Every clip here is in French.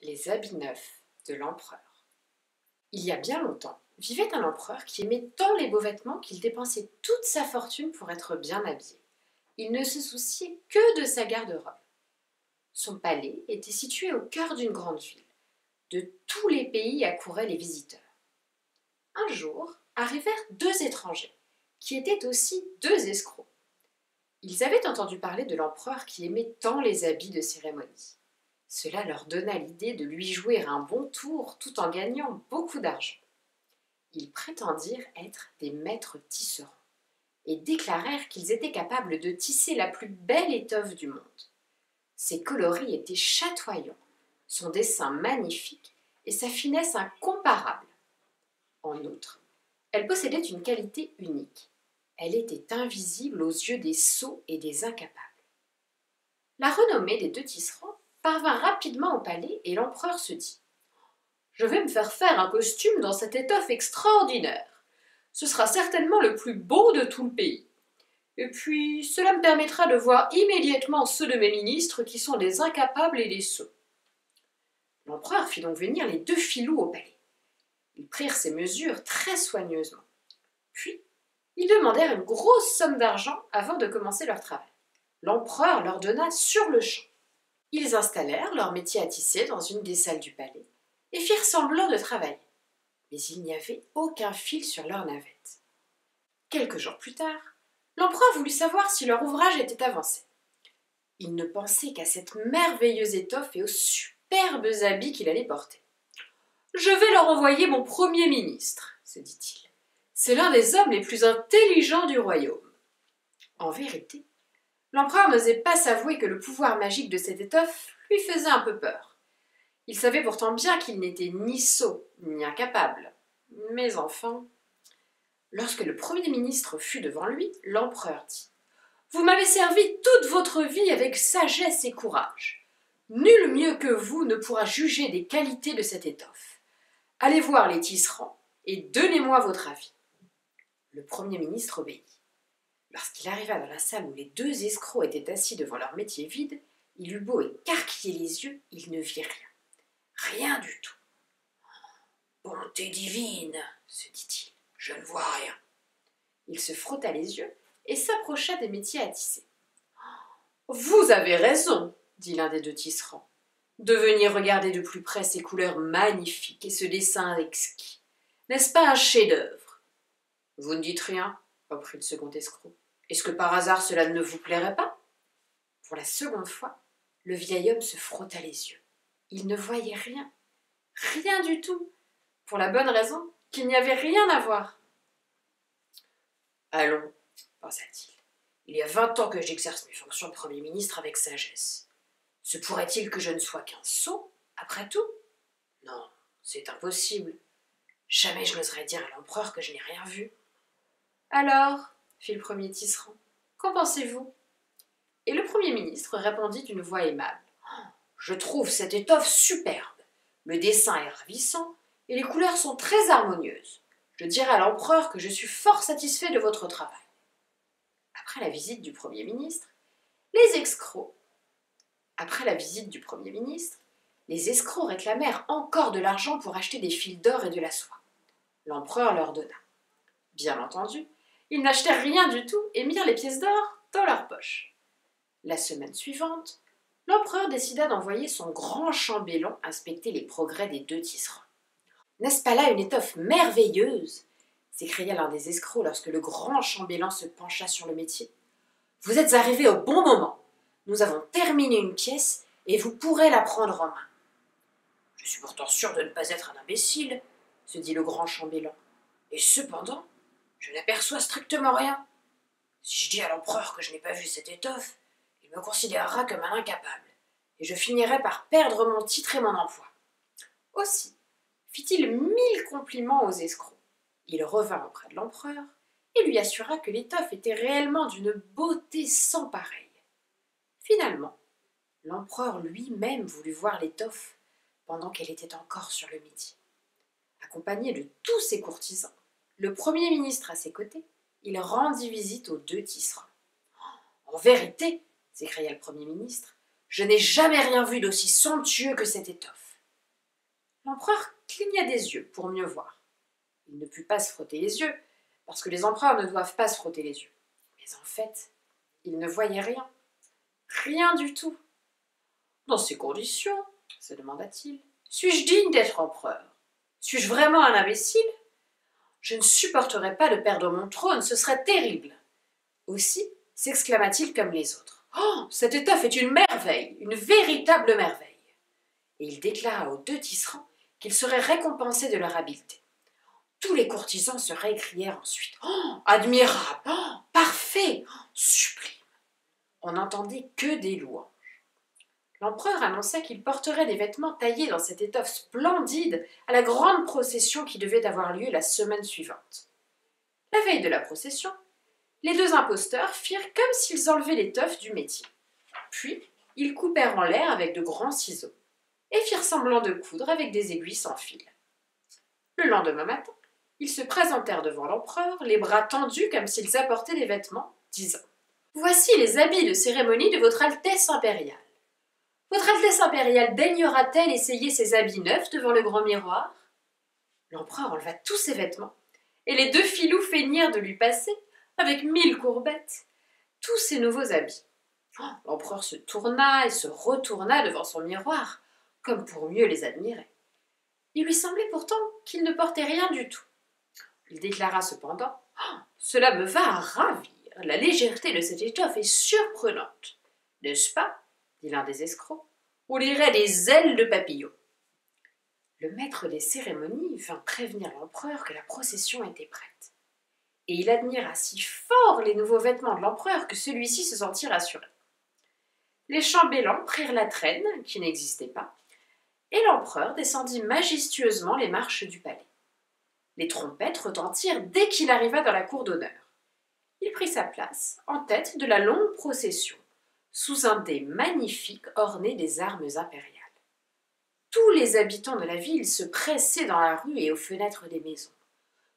Les habits neufs de l'empereur. Il y a bien longtemps, vivait un empereur qui aimait tant les beaux vêtements qu'il dépensait toute sa fortune pour être bien habillé. Il ne se souciait que de sa garde-robe. Son palais était situé au cœur d'une grande ville. De tous les pays accouraient les visiteurs. Un jour, arrivèrent deux étrangers, qui étaient aussi deux escrocs. Ils avaient entendu parler de l'empereur qui aimait tant les habits de cérémonie. Cela leur donna l'idée de lui jouer un bon tour tout en gagnant beaucoup d'argent. Ils prétendirent être des maîtres tisserands et déclarèrent qu'ils étaient capables de tisser la plus belle étoffe du monde. Ses coloris étaient chatoyants, son dessin magnifique et sa finesse incomparable. En outre, elle possédait une qualité unique. Elle était invisible aux yeux des sots et des incapables. La renommée des deux tisserands parvint rapidement au palais et l'empereur se dit « Je vais me faire un costume dans cette étoffe extraordinaire. Ce sera certainement le plus beau de tout le pays. Et puis, cela me permettra de voir immédiatement ceux de mes ministres qui sont des incapables et des sots. » L'empereur fit donc venir les deux filous au palais. Ils prirent ces mesures très soigneusement. Puis, ils demandèrent une grosse somme d'argent avant de commencer leur travail. L'empereur leur donna sur le champ. Ils installèrent leur métier à tisser dans une des salles du palais et firent semblant de travailler. Mais il n'y avait aucun fil sur leur navette. Quelques jours plus tard, l'empereur voulut savoir si leur ouvrage était avancé. Il ne pensait qu'à cette merveilleuse étoffe et aux superbes habits qu'il allait porter. « Je vais leur envoyer mon premier ministre, » se dit-il. « C'est l'un des hommes les plus intelligents du royaume. » En vérité, l'empereur n'osait pas s'avouer que le pouvoir magique de cette étoffe lui faisait un peu peur. Il savait pourtant bien qu'il n'était ni sot ni incapable. Mais enfin... Lorsque le Premier ministre fut devant lui, l'empereur dit « Vous m'avez servi toute votre vie avec sagesse et courage. Nul mieux que vous ne pourra juger des qualités de cette étoffe. Allez voir les tisserands et donnez-moi votre avis. » Le Premier ministre obéit. Lorsqu'il arriva dans la salle où les deux escrocs étaient assis devant leur métier vide, il eut beau écarquiller les yeux, il ne vit rien. Rien du tout. « Bonté divine, se dit-il, je ne vois rien. » Il se frotta les yeux et s'approcha des métiers à tisser. « Vous avez raison, dit l'un des deux tisserands, de venir regarder de plus près ces couleurs magnifiques et ce dessin exquis. N'est-ce pas un chef-d'œuvre? » « Vous ne dites rien, reprit le second escroc. Est-ce que par hasard cela ne vous plairait pas? » Pour la seconde fois, le vieil homme se frotta les yeux. Il ne voyait rien, rien du tout, pour la bonne raison qu'il n'y avait rien à voir. « Allons, pensa-t-il, il y a 20 ans que j'exerce mes fonctions de Premier ministre avec sagesse. Se pourrait-il que je ne sois qu'un sot, après tout? Non, c'est impossible. Jamais je n'oserais dire à l'empereur que je n'ai rien vu. » « Alors, fit le premier tisserand, qu'en pensez-vous? » Et le Premier ministre répondit d'une voix aimable. « Je trouve cette étoffe superbe. Le dessin est ravissant et les couleurs sont très harmonieuses. Je dirai à l'empereur que je suis fort satisfait de votre travail. » Après la visite du Premier ministre, les escrocs réclamèrent encore de l'argent pour acheter des fils d'or et de la soie. L'empereur leur donna. Bien entendu, ils n'achetèrent rien du tout et mirent les pièces d'or dans leurs poches. La semaine suivante, l'empereur décida d'envoyer son grand chambellan inspecter les progrès des deux tisserands. « N'est-ce pas là une étoffe merveilleuse ?» s'écria l'un des escrocs lorsque le grand chambellan se pencha sur le métier. « Vous êtes arrivés au bon moment. Nous avons terminé une pièce et vous pourrez la prendre en main. »« Je suis pourtant sûr de ne pas être un imbécile, » se dit le grand chambellan. « Et cependant, je n'aperçois strictement rien. Si je dis à l'empereur que je n'ai pas vu cette étoffe, il me considérera comme un incapable, et je finirai par perdre mon titre et mon emploi. » Aussi fit-il 1000 compliments aux escrocs. Il revint auprès de l'empereur et lui assura que l'étoffe était réellement d'une beauté sans pareille. Finalement, l'empereur lui-même voulut voir l'étoffe pendant qu'elle était encore sur le midi. Accompagné de tous ses courtisans, le Premier ministre à ses côtés, il rendit visite aux deux tisserands. « En vérité, s'écria le Premier ministre, je n'ai jamais rien vu d'aussi somptueux que cette étoffe. L'empereur cligna des yeux pour mieux voir. Il ne put pas se frotter les yeux, parce que les empereurs ne doivent pas se frotter les yeux. Mais en fait, il ne voyait rien. Rien du tout. Dans ces conditions, se demanda-t-il, suis-je digne d'être empereur? Suis-je vraiment un imbécile? Je ne supporterais pas de perdre mon trône, ce serait terrible. Aussi, s'exclama-t-il comme les autres. Oh, cette étoffe est une merveille, une véritable merveille. Et il déclara aux 2 tisserands qu'ils seraient récompensés de leur habileté. Tous les courtisans se récrièrent ensuite. Oh, admirable, oh, parfait, oh, sublime. On n'entendait que des louanges. L'empereur annonça qu'il porterait des vêtements taillés dans cette étoffe splendide à la grande procession qui devait avoir lieu la semaine suivante. La veille de la procession, les 2 imposteurs firent comme s'ils enlevaient l'étoffe du métier. Puis, ils coupèrent en l'air avec de grands ciseaux et firent semblant de coudre avec des aiguilles sans fil. Le lendemain matin, ils se présentèrent devant l'empereur, les bras tendus comme s'ils apportaient des vêtements, disant « Voici les habits de cérémonie de votre Altesse impériale. Votre Altesse impériale daignera-t-elle essayer ses habits neufs devant le grand miroir ?» L'empereur enleva tous ses vêtements, et les 2 filous feignirent de lui passer, avec 1000 courbettes, tous ses nouveaux habits. Oh, l'empereur se tourna et se retourna devant son miroir, comme pour mieux les admirer. Il lui semblait pourtant qu'il ne portait rien du tout. Il déclara cependant « Oh, cela me va à ravir, la légèreté de cette étoffe est surprenante. N'est-ce pas ?» dit l'un des escrocs. « On dirait des ailes de papillon. » Le maître des cérémonies vint prévenir l'empereur que la procession était prête. Et il admira si fort les nouveaux vêtements de l'empereur que celui-ci se sentit rassuré. Les chambellans prirent la traîne, qui n'existait pas, et l'empereur descendit majestueusement les marches du palais. Les trompettes retentirent dès qu'il arriva dans la cour d'honneur. Il prit sa place, en tête de la longue procession, sous un dais magnifique orné des armes impériales. Tous les habitants de la ville se pressaient dans la rue et aux fenêtres des maisons.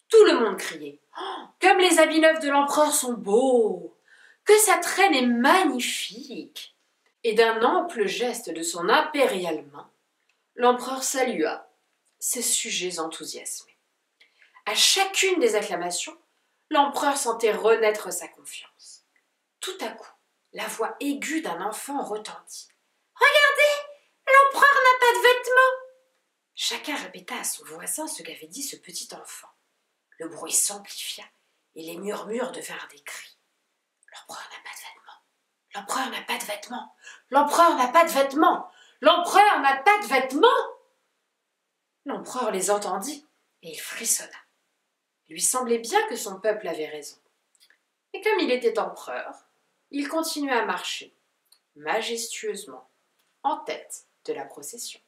Tout le monde criait « Oh, comme les habits neufs de l'empereur sont beaux! Que sa traîne est magnifique !» Et d'un ample geste de son impériale main, l'empereur salua ses sujets enthousiasmés. À chacune des acclamations, l'empereur sentait renaître sa confiance. Tout à coup, la voix aiguë d'un enfant retentit. « Regardez, l'empereur n'a pas de vêtements !» Chacun répéta à son voisin ce qu'avait dit ce petit enfant. Le bruit s'amplifia et les murmures devinrent des cris. « L'empereur n'a pas de vêtements ! L'empereur n'a pas de vêtements ! L'empereur n'a pas de vêtements ! L'empereur n'a pas de vêtements !» L'empereur les entendit et il frissonna. Il lui semblait bien que son peuple avait raison. Et comme il était empereur, il continua à marcher, majestueusement, en tête de la procession.